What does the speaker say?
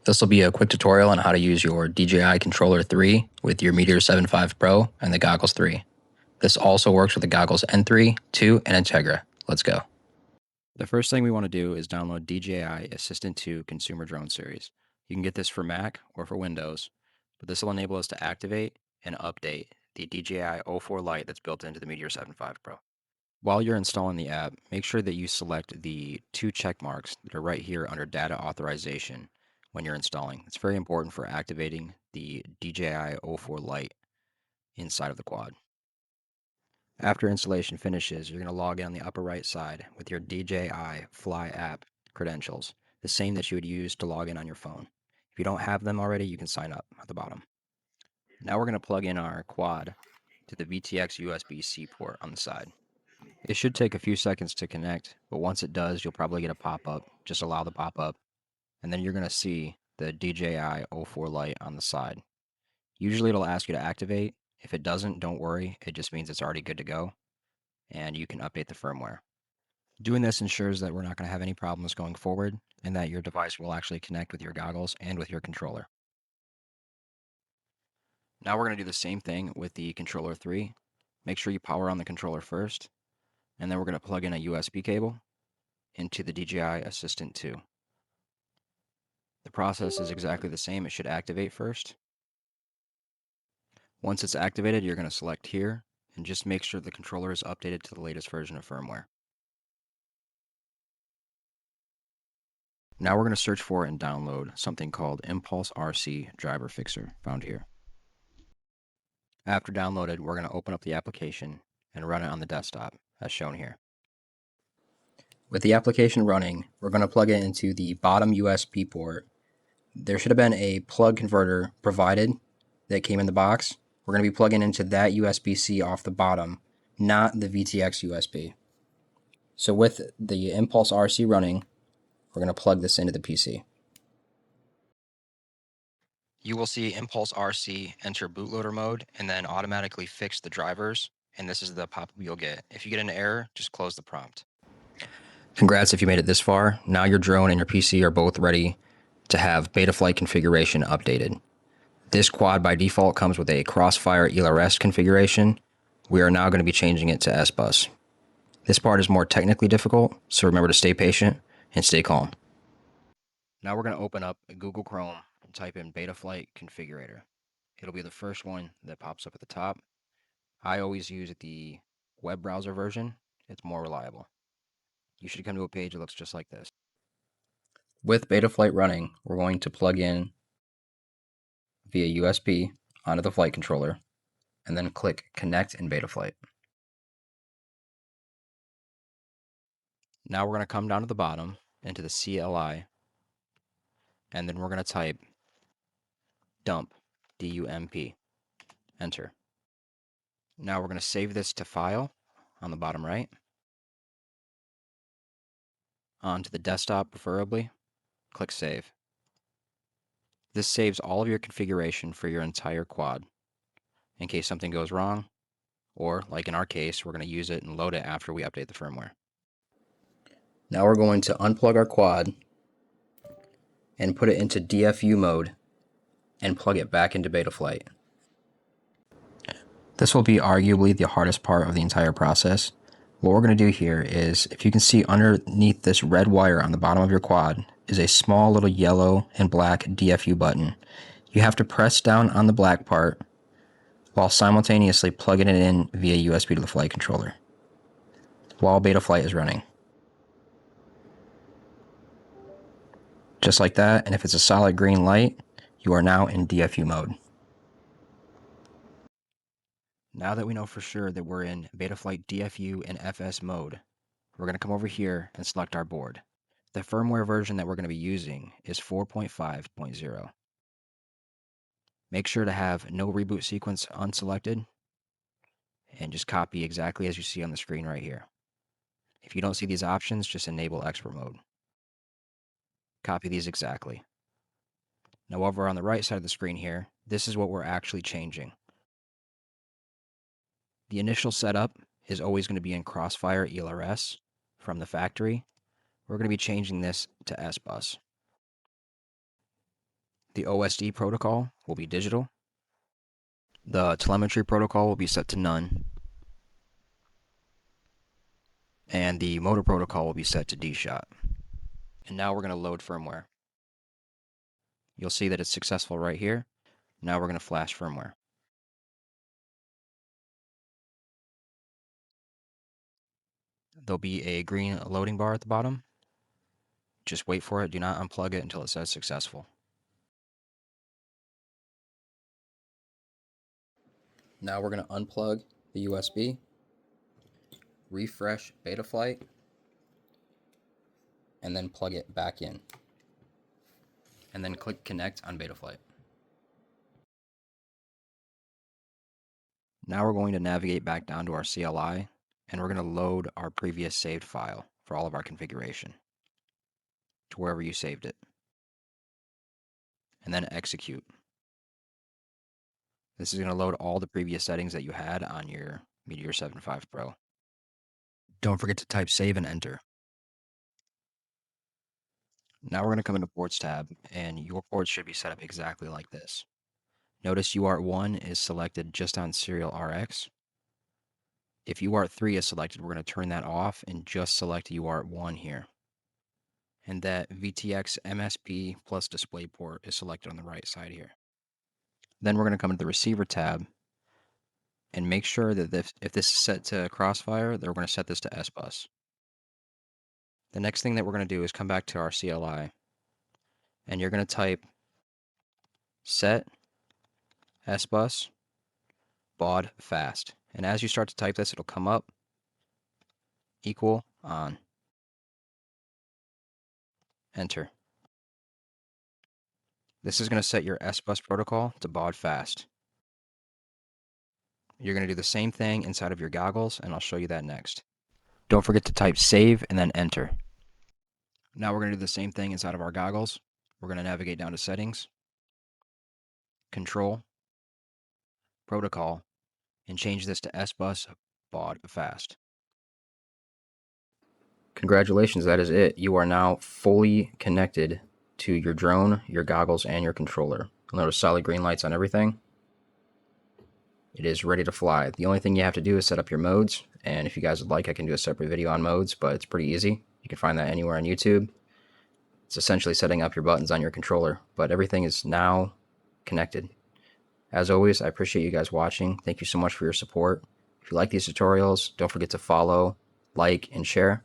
This will be a quick tutorial on how to use your DJI Controller 3 with your Meteor 7.5 Pro and the Goggles 3. This also works with the Goggles N3, 2, and Integra. Let's go. The first thing we want to do is download DJI Assistant 2 Consumer Drone Series. You can get this for Mac or for Windows, but this will enable us to activate and update the DJI O4 Lite that's built into the Meteor 7.5 Pro. While you're installing the app, make sure that you select the two check marks that are right here under Data Authorization when you're installing. It's very important for activating the DJI O4 Lite inside of the quad. After installation finishes, you're going to log in on the upper right side with your DJI Fly app credentials, the same that you would use to log in on your phone. If you don't have them already, you can sign up at the bottom. Now we're going to plug in our quad to the VTX USB-C port on the side. It should take a few seconds to connect, but once it does, you'll probably get a pop-up. Just allow the pop-up, and then you're going to see the DJI O4 Lite on the side. Usually it'll ask you to activate. If it doesn't, don't worry. It just means it's already good to go, and you can update the firmware. Doing this ensures that we're not going to have any problems going forward, and that your device will actually connect with your goggles and with your controller. Now we're going to do the same thing with the Controller 3. Make sure you power on the controller first, and then we're going to plug in a USB cable into the DJI Assistant 2. The process is exactly the same. It should activate first. Once it's activated, you're going to select here and just make sure the controller is updated to the latest version of firmware. Now we're going to search for and download something called Impulse RC Driver Fixer, found here. After downloaded, we're going to open up the application and run it on the desktop, as shown here. With the application running, we're going to plug it into the bottom USB port. There should have been a plug converter provided that came in the box. We're going to be plugging into that USB-C off the bottom, not the VTX USB. So with the Impulse RC running, we're going to plug this into the PC. You will see Impulse RC enter bootloader mode and then automatically fix the drivers, and this is the pop-up you'll get. If you get an error, just close the prompt. Congrats if you made it this far. Now your drone and your PC are both ready to have Betaflight configuration updated. This quad by default comes with a Crossfire ELRS configuration. We are now going to be changing it to SBUS. This part is more technically difficult, so remember to stay patient and stay calm. Now we're going to open up Google Chrome and type in Betaflight configurator. It'll be the first one that pops up at the top. I always use the web browser version. It's more reliable. You should come to a page that looks just like this. With Betaflight running, we're going to plug in via USB onto the flight controller and then click Connect in Betaflight. Now we're going to come down to the bottom into the CLI, and then we're going to type dump, D-U-M-P, enter. Now we're going to save this to file on the bottom right, onto the desktop preferably, click save. This saves all of your configuration for your entire quad in case something goes wrong, or like in our case, we're going to use it and load it after we update the firmware. Now we're going to unplug our quad and put it into DFU mode and plug it back into Betaflight. This will be arguably the hardest part of the entire process. What we're going to do here is, if you can see underneath this red wire on the bottom of your quad is a small little yellow and black DFU button. You have to press down on the black part while simultaneously plugging it in via USB to the flight controller while Betaflight is running. Just like that, and if it's a solid green light, you are now in DFU mode. Now that we know for sure that we're in Betaflight DFU and FS mode, we're going to come over here and select our board. The firmware version that we're going to be using is 4.5.0. Make sure to have no reboot sequence unselected, and just copy exactly as you see on the screen right here. If you don't see these options, just enable expert mode. Copy these exactly. Now over on the right side of the screen here, this is what we're actually changing. The initial setup is always going to be in Crossfire ELRS from the factory. We're going to be changing this to SBUS. The OSD protocol will be digital. The telemetry protocol will be set to none. And the motor protocol will be set to D-shot. And now we're going to load firmware. You'll see that it's successful right here. Now we're going to flash firmware. There'll be a green loading bar at the bottom. Just wait for it. Do not unplug it until it says successful. Now we're going to unplug the USB, refresh Betaflight, and then plug it back in. And then click connect on Betaflight. Now we're going to navigate back down to our CLI, and we're going to load our previous saved file for all of our configuration to wherever you saved it. And then execute. This is going to load all the previous settings that you had on your Meteor 7.5 Pro. Don't forget to type save and enter. Now we're going to come into Ports tab, and your ports should be set up exactly like this. Notice UART1 is selected just on serial RX. If UART3 is selected, we're going to turn that off and just select UART1 here. And that VTX MSP plus display port is selected on the right side here. Then we're going to come to the receiver tab and make sure that if this is set to Crossfire, then we're going to set this to SBUS. The next thing that we're going to do is come back to our CLI, and you're going to type set SBUS baud fast. And as you start to type this, it'll come up equal on. Enter. This is going to set your SBUS protocol to baud fast. You're going to do the same thing inside of your goggles, and I'll show you that next. Don't forget to type save and then enter. Now we're going to do the same thing inside of our goggles. We're going to navigate down to settings, control, protocol, and change this to SBUS baud fast. Congratulations, that is it. You are now fully connected to your drone, your goggles, and your controller. You'll notice solid green lights on everything. It is ready to fly. The only thing you have to do is set up your modes, and if you guys would like, I can do a separate video on modes, but it's pretty easy. You can find that anywhere on YouTube. It's essentially setting up your buttons on your controller, but everything is now connected. As always, I appreciate you guys watching. Thank you so much for your support. If you like these tutorials, don't forget to follow, like, and share.